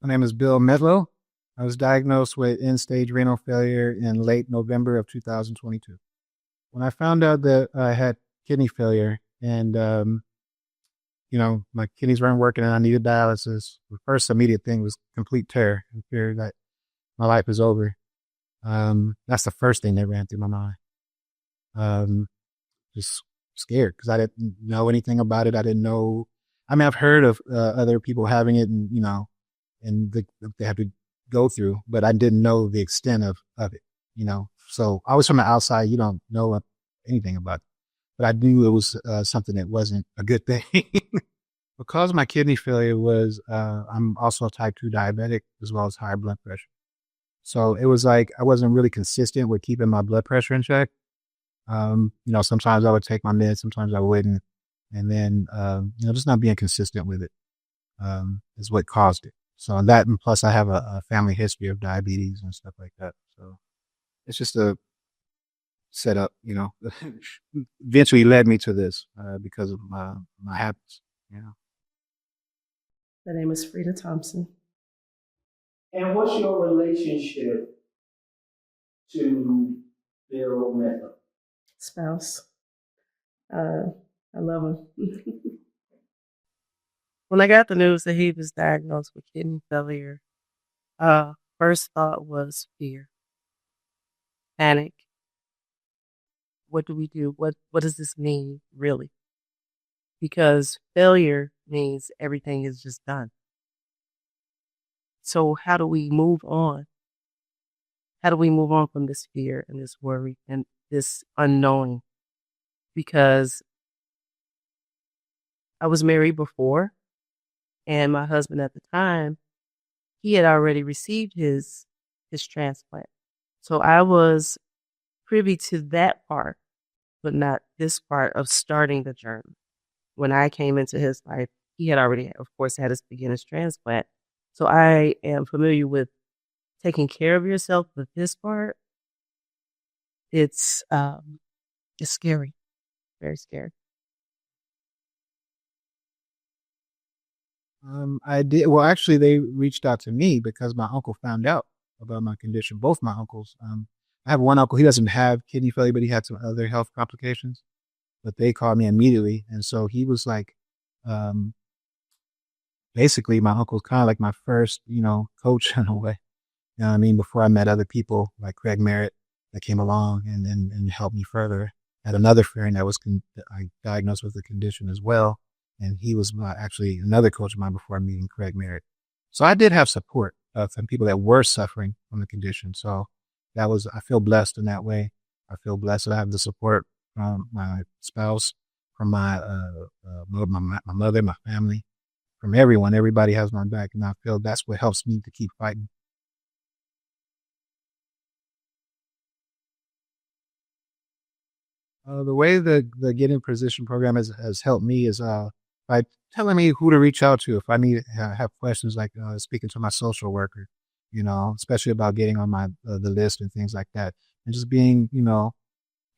My name is Bill Medlow. I was diagnosed with end-stage renal failure in late November of 2022. When I found out that I had kidney failure and, my kidneys weren't working and I needed dialysis, the first immediate thing was complete terror and fear that my life is over. That's the first thing that ran through my mind. Um, just scared because I didn't know anything about it. I didn't know. I mean, I've heard of other people having it, and they have to go through, but I didn't know the extent of it. So I was from the outside. You don't know anything about it, but I knew it was something that wasn't a good thing. Because my kidney failure was, I'm also a type 2 diabetic as well as high blood pressure. So it was like I wasn't really consistent with keeping my blood pressure in check. Sometimes I would take my meds, sometimes I wouldn't. And then, just not being consistent with it is what caused it. So that, and plus I have a family history of diabetes and stuff like that. So it's just a setup, eventually led me to this because of my habits, you know. My name is Frida Thompson. And what's your relationship to Bill Medlow? Spouse. I love him. When I got the news that he was diagnosed with kidney failure, first thought was fear, panic. What do we do? What does this mean, really? Because failure means everything is just done. So how do we move on? How do we move on from this fear and this worry and this unknowing? Because I was married before, and my husband at the time, he had already received his transplant. So I was privy to that part, but not this part of starting the journey. When I came into his life, he had already, of course, had his transplant. So I am familiar with taking care of yourself, but this part, it's scary, very scary. I did. Well, actually, they reached out to me because my uncle found out about my condition. Both my uncles. I have one uncle. He doesn't have kidney failure, but he had some other health complications. But they called me immediately, and so he was like, um, basically, my uncle's kind of like my first, coach in a way. You know what I mean? Before I met other people like Craig Merritt that came along and helped me further. I had another friend that I diagnosed with the condition as well, and he was actually another coach of mine before meeting Craig Merritt. So I did have support from people that were suffering from the condition. So I feel blessed in that way. I feel blessed that I have the support from my spouse, from my mother, my family, from everyone. Everybody has my back, and I feel that's what helps me to keep fighting. The way the Get in Position program has helped me is by telling me who to reach out to if I need have questions, like speaking to my social worker, especially about getting on my the list and things like that, and just being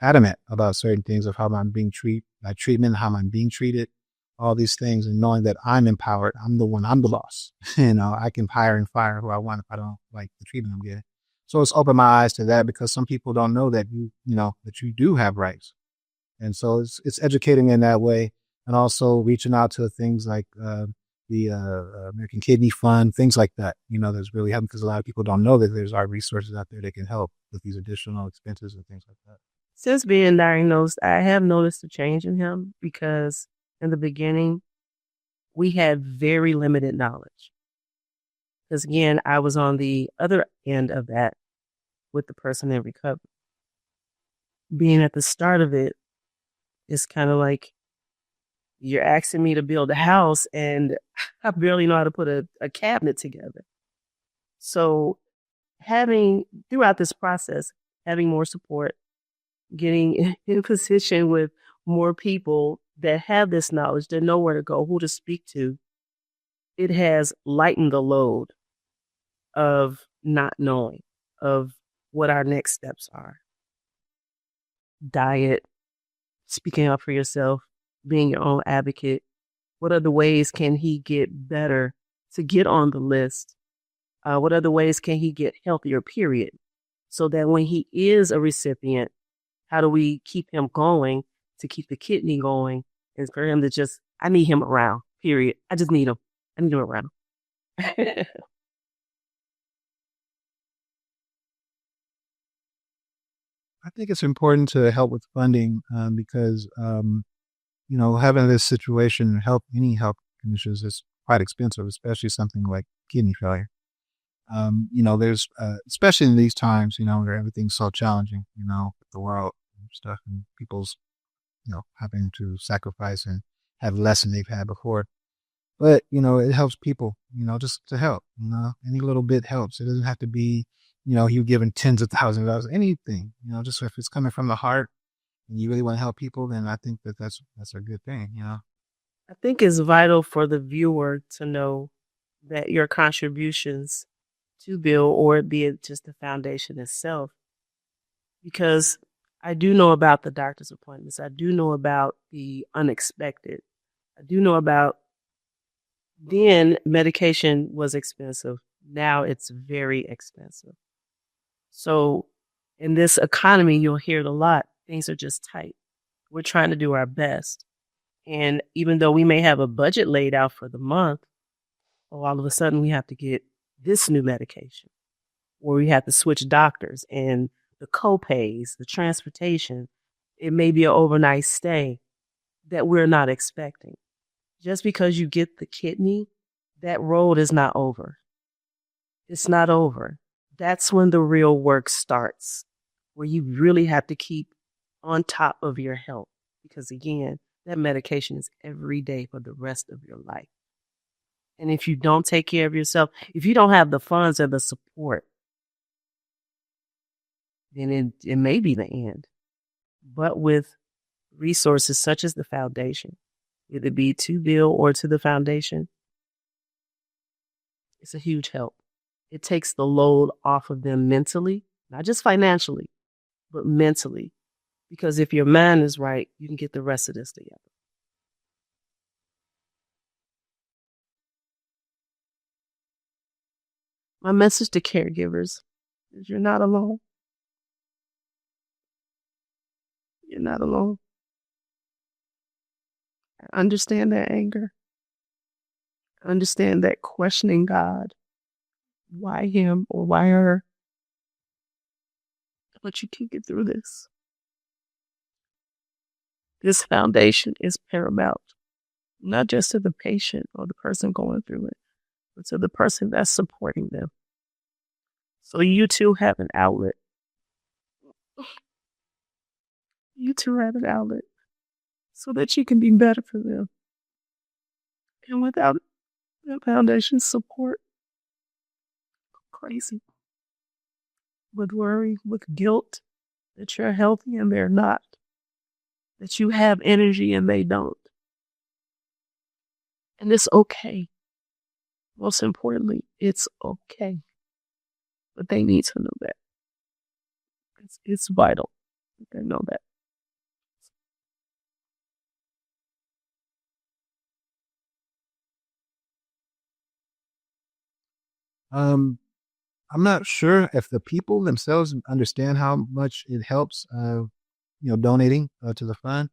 adamant about certain things of how I'm being treated, my treatment, how I'm being treated, all these things, and knowing that I'm empowered. I'm the boss. I can hire and fire who I want if I don't like the treatment I'm getting. So it's opened my eyes to that because some people don't know that that you do have rights, and so it's educating in that way, and also reaching out to things like the American Kidney Fund, things like that. There's really helping because a lot of people don't know that there's our resources out there that can help with these additional expenses and things like that. Since being diagnosed, I have noticed a change in him because in the beginning, we had very limited knowledge. Because again, I was on the other end of that with the person in recovery. Being at the start of it is kind of like you're asking me to build a house and I barely know how to put a cabinet together. So throughout this process, having more support, getting in position with more people that have this knowledge, that know where to go, who to speak to, it has lightened the load of not knowing, of what our next steps are. Diet, speaking up for yourself, being your own advocate. What other ways can he get better to get on the list What other ways can he get healthier, period? So that when he is a recipient, how do we keep him going to keep the kidney going? And for him to just, I need him around, period. I just need him. I need him around. I think it's important to help with funding because having this situation, any health conditions is quite expensive, especially something like kidney failure. There's especially in these times, where everything's so challenging, with the world and stuff, and people's, having to sacrifice and have less than they've had before. But it helps people, just to help. Any little bit helps. It doesn't have to be, you giving tens of thousands of dollars, anything. Just if it's coming from the heart and you really want to help people, then I think that's a good thing. I think it's vital for the viewer to know that your contributions to Bill, or be it just the foundation itself, because I do know about the doctor's appointments. I do know about the unexpected. I do know about then medication was expensive. Now it's very expensive. So in this economy, you'll hear it a lot. Things are just tight. We're trying to do our best. And even though we may have a budget laid out for the month, all of a sudden we have to get this new medication, or we have to switch doctors and the co-pays, the transportation. It may be an overnight stay that we're not expecting. Just because you get the kidney, that road is not over. It's not over. That's when the real work starts, where you really have to keep on top of your health. Because again, that medication is every day for the rest of your life. And if you don't take care of yourself, if you don't have the funds or the support, then it may be the end. But with resources such as the foundation, whether it be to Bill or to the foundation, it's a huge help. It takes the load off of them mentally, not just financially, but mentally. Because if your mind is right, you can get the rest of this together. My message to caregivers is you're not alone. You're not alone. I understand that anger. I understand that questioning God. Why him or why her? But you can get through this. This foundation is paramount, not just to the patient or the person going through it, but to the person that's supporting them. So you too have an outlet. You too have an outlet so that you can be better for them. And without the foundation's support, crazy. With worry, with guilt that you're healthy and they're not, that you have energy and they don't. And it's okay. Most importantly, it's okay. But they need to know that. It's vital that they know that. I'm not sure if the people themselves understand how much it helps, donating to the fund,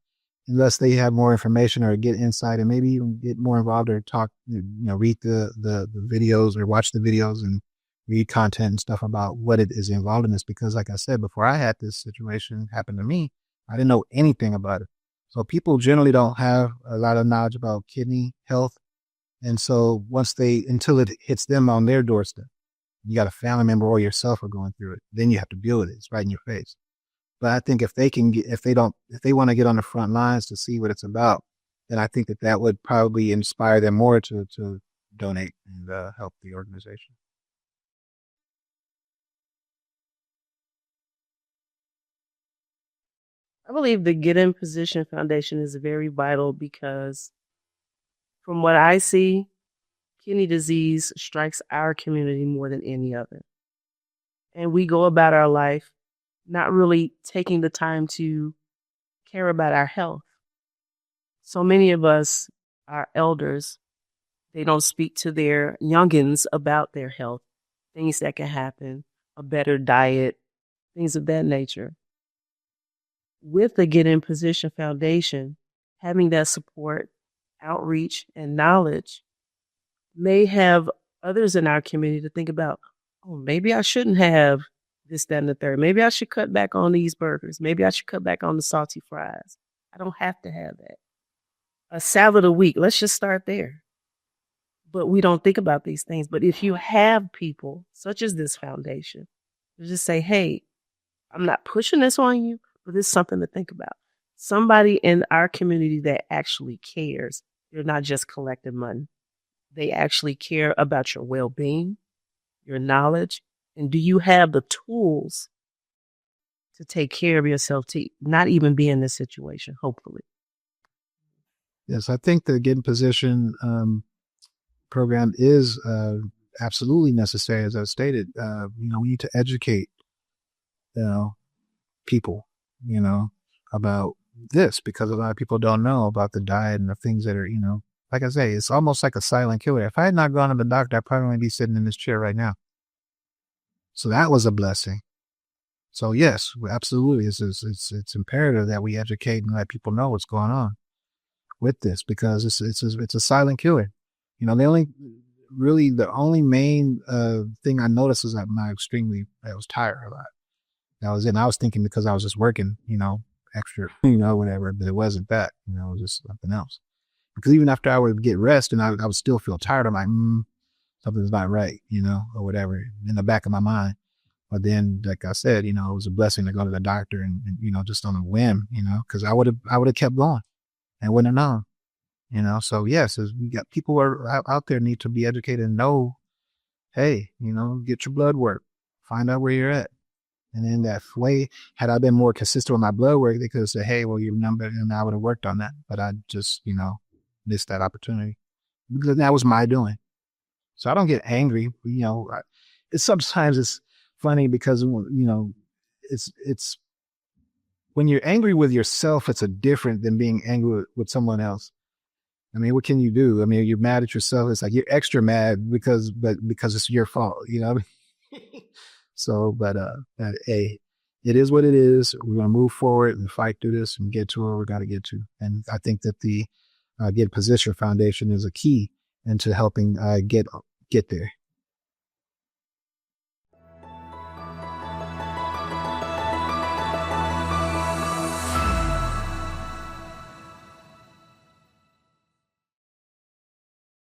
unless they have more information or get insight and maybe even get more involved or talk, read the videos or watch the videos and read content and stuff about what it is involved in this. Because like I said, before I had this situation happen to me, I didn't know anything about it. So people generally don't have a lot of knowledge about kidney health. And so until it hits them on their doorstep, you got a family member or yourself are going through it, then you have to deal with it. It's right in your face. But I think if they want to get on the front lines to see what it's about, then I think that would probably inspire them more to donate and help the organization. I believe the Get in Position Foundation is very vital because from what I see, kidney disease strikes our community more than any other. And we go about our life not really taking the time to care about our health. So many of us, our elders, they don't speak to their youngins about their health. things that can happen, a better diet, things of that nature. With the Get in Position Foundation, having that support, outreach, and knowledge may have others in our community to think about, oh, maybe I shouldn't have this, that, and the third. Maybe I should cut back on these burgers. Maybe I should cut back on the salty fries. I don't have to have that. A salad a week, let's just start there. But we don't think about these things. But if you have people such as this foundation, just say, hey, I'm not pushing this on you, but it's something to think about. Somebody in our community that actually cares. They're not just collecting money. They actually care about your well-being, your knowledge, and do you have the tools to take care of yourself to not even be in this situation, hopefully. Yes, I think the Get in Position program is absolutely necessary, as I stated. We need to educate, people, about this, because a lot of people don't know about the diet and the things that are, like I say, it's almost like a silent killer. If I had not gone to the doctor, I'd probably only be sitting in this chair right now. So that was a blessing. So yes, absolutely, it's imperative that we educate and let people know what's going on with this, because it's a silent killer. The only main thing I noticed was that I was tired a lot. That was it. And I was thinking because I was just working, extra, whatever, but it wasn't that, it was just something else. Because even after I would get rest and I would still feel tired, I'm like, something's not right, or whatever in the back of my mind. But then, like I said, it was a blessing to go to the doctor and just on a whim, because I would have kept going and wouldn't have known, So yes, as we got people who are out there need to be educated and know, hey, get your blood work, find out where you're at. And in that way, had I been more consistent with my blood work, they could have said, hey, well, you're number, and I would have worked on that. But I just, missed that opportunity because that was my doing. So I don't get angry, sometimes it's funny because, it's when you're angry with yourself, it's a different than being angry with someone else. I mean, what can you do? I mean, you're mad at yourself. It's like you're extra mad because it's your fault, So, but hey, it is what it is. We're going to move forward and fight through this and get to where we got to get to. And I think that the Get Position Foundation is a key into helping get there.